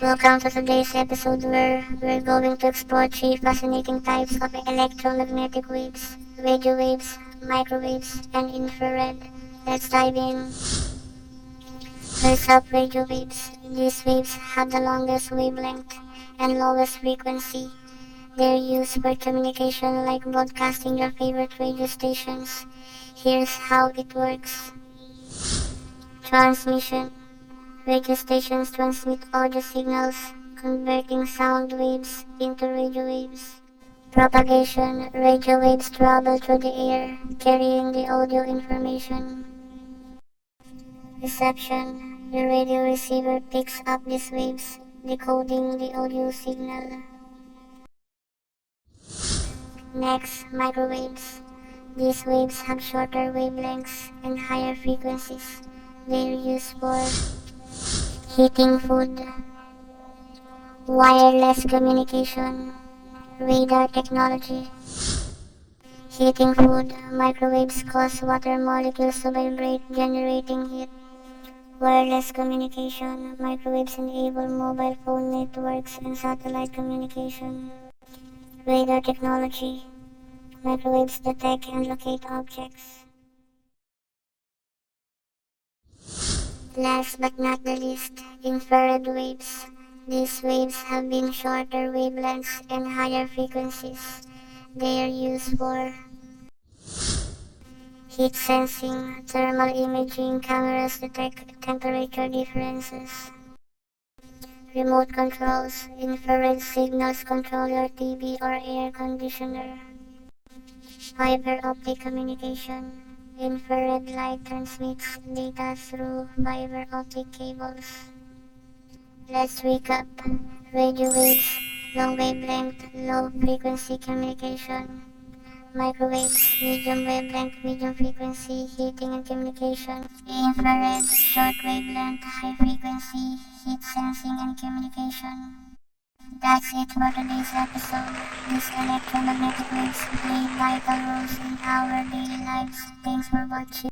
Welcome to today's episode where we're going to explore three fascinating types of electromagnetic waves: radio waves, microwaves, and infrared. Let's dive in. First up, radio waves. These waves have the longest wavelength and lowest frequency. They're used for communication like broadcasting your favorite radio stations. Here's how it works. Transmission. Radio stations transmit audio signals, converting sound waves into radio waves. Propagation. Radio waves travel through the air, carrying the audio information. Reception. The radio receiver picks up these waves, decoding the audio signal. Next, microwaves. These waves have shorter wavelengths and higher frequencies. They're used for heating food, wireless communication, radar technology. Heating food. Microwaves cause water molecules to vibrate, generating heat. Wireless communication. Microwaves enable mobile phone networks and satellite communication. Radar technology. Microwaves detect and locate objects. Last but not the least, infrared waves. These waves have been shorter wavelengths and higher frequencies. They are used for heat sensing. Thermal imaging cameras detect temperature differences. Remote controls. Infrared signals control your TV or air conditioner. Fiber optic communication. Infrared light transmits data through fiber optic cables. Let's recap. Radio waves, long wavelength, low frequency communication. Microwaves, medium wavelength, medium frequency, heating and communication. Infrared, short wavelength, high frequency, heat sensing and communication. That's it for today's episode. These electromagnetic waves play vital roles in our daily lives. Thanks for watching.